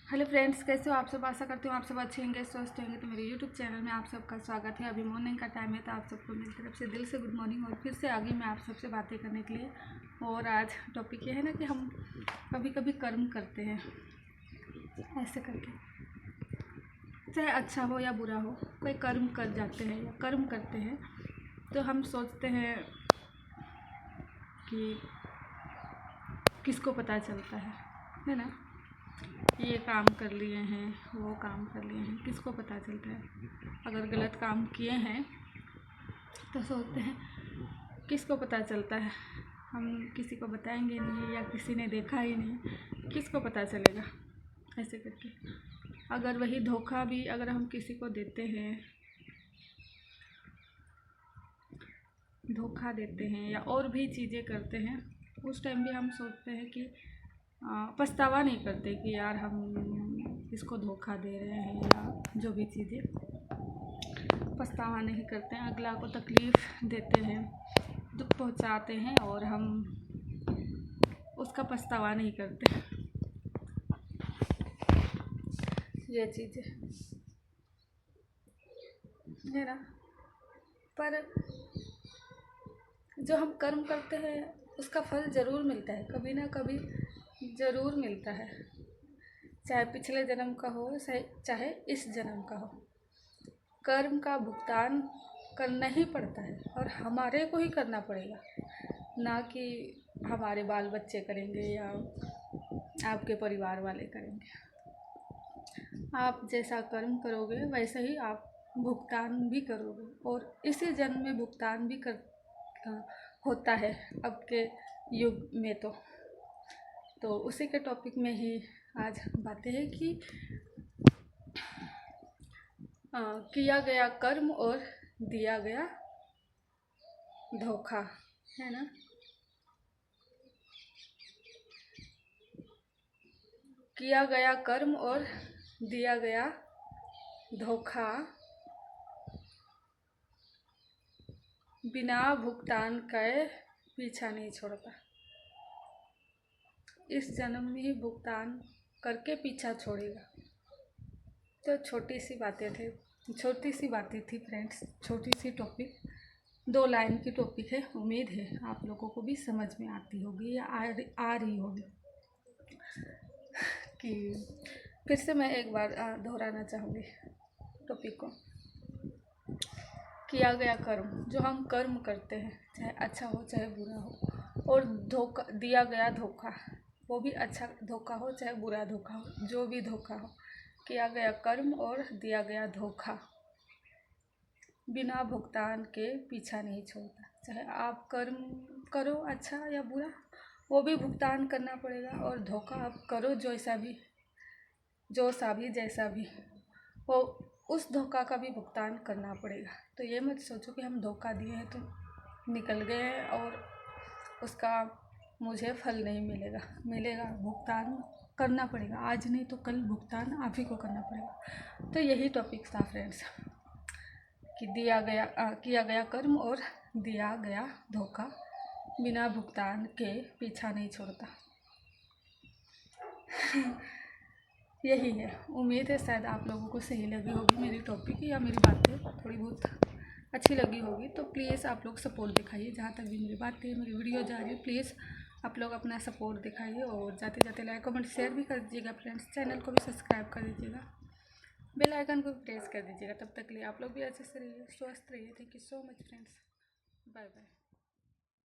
Hello friends, कैसे हो आप सब। आशा करती हूँ आप सब अच्छे होंगे, स्वस्थ होंगे। तो मेरे यूट्यूब चैनल में आप सबका स्वागत है। अभी मॉर्निंग का टाइम है, तो आप सबको मेरी तरफ से दिल से गुड मॉर्निंग। और फिर से आगे मैं आप सबसे बातें करने के लिए। और आज टॉपिक ये है ना कि हम कभी कभी कर्म करते हैं ऐसे करके, चाहे अच्छा हो या बुरा हो, कोई कर्म कर जाते हैं या कर्म करते हैं। तो हम सोचते हैं कि किसको पता चलता है ना। ये काम कर लिए हैं, वो काम कर लिए हैं, किसको पता चलता है। अगर गलत काम किए हैं तो सोचते हैं किसको पता चलता है, हम किसी को बताएंगे नहीं या किसी ने देखा ही नहीं, किसको पता चलेगा ऐसे करके। अगर वही धोखा भी अगर हम किसी को देते हैं, धोखा देते हैं या और भी चीज़ें करते हैं, उस टाइम भी हम सोचते हैं कि पछतावा नहीं करते कि यार हम इसको धोखा दे रहे हैं या जो भी चीज़ें। पछतावा नहीं करते हैं, अगला को तकलीफ़ देते हैं, दुख पहुंचाते हैं और हम उसका पछतावा नहीं करते। ये चीज़ें है ना। पर जो हम कर्म करते हैं उसका फल ज़रूर मिलता है, कभी ना कभी ज़रूर मिलता है। चाहे पिछले जन्म का हो, चाहे इस जन्म का हो, कर्म का भुगतान करना ही पड़ता है। और हमारे को ही करना पड़ेगा, ना कि हमारे बाल बच्चे करेंगे या आपके परिवार वाले करेंगे। आप जैसा कर्म करोगे वैसे ही आप भुगतान भी करोगे, और इसी जन्म में भुगतान भी होता है अब के युग में। तो उसी के टॉपिक में ही आज बातें हैं कि किया गया कर्म और दिया गया धोखा, है ना। किया गया कर्म और दिया गया धोखा बिना भुगतान के पीछा नहीं छोड़ता। इस जन्म में ही भुगतान करके पीछा छोड़ेगा। तो छोटी सी बातें थी फ्रेंड्स, छोटी सी टॉपिक, 2 लाइन की टॉपिक है। उम्मीद है आप लोगों को भी समझ में आती होगी या आ रही होगी। कि फिर से मैं एक बार दोहराना चाहूँगी टॉपिक को। किया गया कर्म, जो हम कर्म करते हैं, चाहे अच्छा हो चाहे बुरा हो, और धोखा, दिया गया धोखा, वो भी अच्छा धोखा हो चाहे बुरा धोखा हो, जो भी धोखा हो, किया गया कर्म और दिया गया धोखा बिना भुगतान के पीछा नहीं छोड़ता। चाहे आप कर्म करो अच्छा या बुरा, वो भी भुगतान करना पड़ेगा। और धोखा आप करो जैसा भी जैसा भी, वो उस धोखा का भी भुगतान करना पड़ेगा। तो ये मत सोचो कि हम धोखा दिए हैं तो निकल गए हैं और उसका मुझे फल नहीं मिलेगा। भुगतान करना पड़ेगा, आज नहीं तो कल भुगतान आप ही को करना पड़ेगा। तो यही टॉपिक था फ्रेंड्स, कि किया गया कर्म और दिया गया धोखा बिना भुगतान के पीछा नहीं छोड़ता। यही है। उम्मीद है शायद आप लोगों को सही लगी होगी मेरी टॉपिक, या मेरी बातें थोड़ी बहुत अच्छी लगी होगी। तो प्लीज़ आप लोग सपोर्ट दिखाइए। जहाँ तक भी मेरी बातें, मेरी वीडियो जा रही है, प्लीज़ आप लोग अपना सपोर्ट दिखाइए। और जाते जाते लाइक कमेंट शेयर भी कर दीजिएगा फ्रेंड्स। चैनल को भी सब्सक्राइब कर दीजिएगा, बेल आइकन को भी प्रेस कर दीजिएगा। तब तक के लिए आप लोग भी अच्छे से रहिए, स्वस्थ रहिए। Thank you so much friends, bye bye.